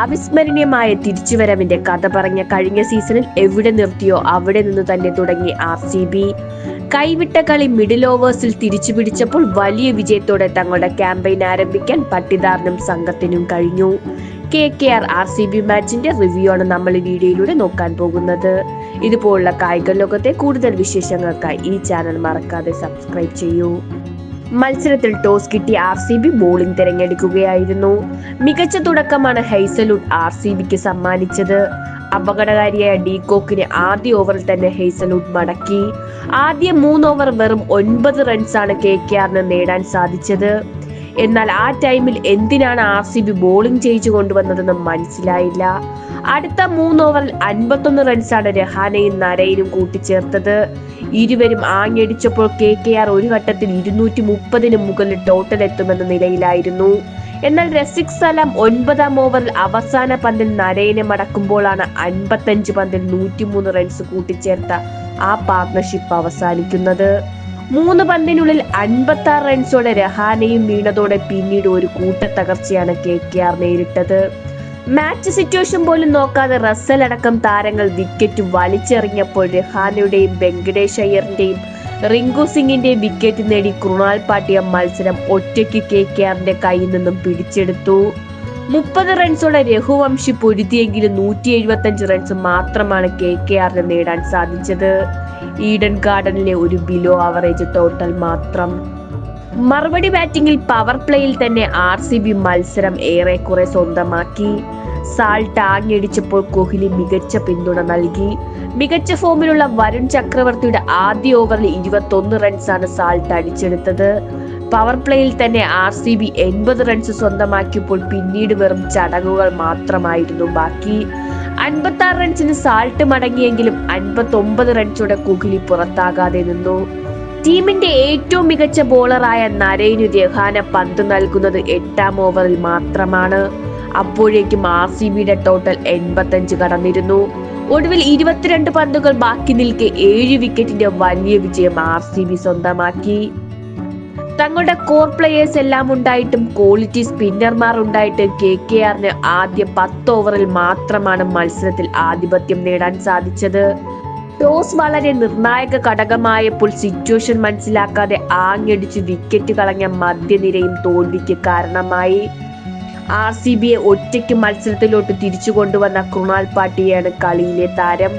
അവിസ്മരണീയമായ തിരിച്ചുവരവിന്റെ കഥ പറഞ്ഞ കഴിഞ്ഞ സീസണിൽ എവിടെ നിർത്തിയോ അവിടെ നിന്ന് തന്നെ തുടങ്ങി RCB. കൈവിട്ട കളി മിഡിൽ ഓവേഴ്സിൽ തിരിച്ചു പിടിച്ചപ്പോൾ വലിയ വിജയത്തോടെ തങ്ങളുടെ ക്യാമ്പയിൻ ആരംഭിക്കാൻ പട്ടിദാറിനും സംഘത്തിനും കഴിഞ്ഞു. KKR RCB മാച്ചിന്റെ റിവ്യൂ ആണ് നമ്മൾ ഈ വീഡിയോയിലൂടെ നോക്കാൻ പോകുന്നത്. ഇതുപോലുള്ള കായിക ലോകത്തെ കൂടുതൽ വിശേഷങ്ങൾക്കായി ഈ ചാനൽ മറക്കാതെ സബ്സ്ക്രൈബ് ചെയ്യൂ. മത്സരത്തിൽ ടോസ് കിട്ടി RCB ബോളിംഗ് തിരഞ്ഞെടുക്കുകയായിരുന്നു. മികച്ച തുടക്കമാണ് ഹെയ്സൽവുഡ് RCBക്ക് സമ്മാനിച്ചത്. അപകടകാരിയായ ഡീകോക്കിനെ ആദ്യ ഓവറിൽ തന്നെ ഹെയ്സൽവുഡ് മടക്കി. ആദ്യ 3 ഓവർ വെറും 9 റൺസാണ് KKRന് നേടാൻ സാധിച്ചത്. എന്നാൽ ആ ടൈമിൽ എന്തിനാണ് RCB ബോളിംഗ് ചെയ്യിച്ചു കൊണ്ടുവന്നതെന്ന് മനസ്സിലായില്ല. അടുത്ത 3 ഓവറിൽ 51 റൺസാണ് രഹാനെയും നരയനും കൂട്ടിച്ചേർത്തത്. ഇരുവരും ആഞ്ഞടിച്ചപ്പോൾ KKR ഒരു ഘട്ടത്തിൽ 230 മുകളിൽ ടോട്ടൽ എത്തുമെന്ന നിലയിലായിരുന്നു. എന്നാൽ റസിക് സലാം 9ാം ഓവറിൽ അവസാന പന്തിൽ നരയനെ മടക്കുമ്പോഴാണ് 55 പന്തിൽ 103 റൺസ് കൂട്ടിച്ചേർത്ത ആ പാർട്ണർഷിപ്പ് അവസാനിക്കുന്നത്. 3 പന്തിനുള്ളിൽ 56 റൺസോടെ രഹാനെയും വീണതോടെ പിന്നീട് ഒരു കൂട്ടത്തകർച്ചയാണ് KKR നേരിട്ടത്. മാച്ച് സിറ്റുവേഷൻ പോലും നോക്കാതെ റസൽ അടക്കം താരങ്ങൾ വിക്കറ്റ് വലിച്ചെറിഞ്ഞപ്പോൾ രഹാനയുടെയും വെങ്കടേഷ് അയ്യറിന്റെയും റിങ്കു സിംഗിന്റെയും വിക്കറ്റ് നേടി കൃണാൽ പാണ്ഡ്യ മത്സരം ഒറ്റയ്ക്ക് KKRന്റെ കയ്യിൽ നിന്നും പിടിച്ചെടുത്തു. 30 റൺസോടെ രഘുവംശി പൊരുതിയെങ്കിലും 175 റൺസ് മാത്രമാണ് KKRന് നേടാൻ സാധിച്ചത്. ഈഡൻ ഗാർഡനിലെ ഒരു ബിലോ ആവറേജ് ടോട്ടൽ മാത്രം. മറുപടി ബാറ്റിംഗിൽ പവർ പ്ലേയിൽ തന്നെ RCB മത്സരം ഏറെക്കുറെ സ്വന്തമാക്കി. സാൾട്ട് ആഞ്ഞടിച്ചപ്പോൾ കോഹ്ലി മികച്ച പിന്തുണ നൽകി. മികച്ച ഫോമിലുള്ള വരുൺ ചക്രവർത്തിയുടെ ആദ്യ ഓവറിൽ 21 റൺസാണ് സാൾട്ട് അടിച്ചെടുത്തത്. പവർ പ്ലേയിൽ തന്നെ RCB 80 റൺസ് സ്വന്തമാക്കിയപ്പോൾ പിന്നീട് വെറും ചടങ്ങുകൾ മാത്രമായിരുന്നു ബാക്കി. 56 റൺസിന് സാൾട്ട് മടങ്ങിയെങ്കിലും 59 റൺസോടെ കോഹ്ലി പുറത്താകാതെ നിന്നു. ടീമിന്റെ ഏറ്റവും മികച്ച ബോളറായ നരയനു രഹാന പന്ത് നൽകുന്നത് 8ാം ഓവറിൽ മാത്രമാണ്. അപ്പോഴേക്കും RCBയുടെ ടോട്ടൽ 85 കടന്നിരുന്നു. ഒടുവിൽ 22 പന്തുകൾ ബാക്കി നിൽക്കെ 7 വിക്കറ്റിന്റെ വലിയ വിജയം RCB സ്വന്തമാക്കി. തങ്ങളുടെ കോർ പ്ലേയേഴ്സ് എല്ലാം ഉണ്ടായിട്ടും ക്വാളിറ്റി സ്പിന്നർമാർ ഉണ്ടായിട്ട് KKRന് ആദ്യ 10 ഓവറിൽ മാത്രമാണ് മത്സരത്തിൽ ആധിപത്യം നേടാൻ സാധിച്ചത്. ടോസ് വളരെ നിർണായക ഘടകമായപ്പോൾ സിറ്റുവേഷൻ മനസ്സിലാക്കാതെ ആഞ്ഞടിച്ച് വിക്കറ്റ് കളഞ്ഞ മധ്യനിരയും തോൽവിക്ക് കാരണമായി. RCBയെ ഒറ്റയ്ക്ക് മത്സരത്തിലോട്ട് തിരിച്ചു കൊണ്ടുവന്ന കൃണാൽ പാണ്ഡ്യയാണ് കളിയിലെ താരം.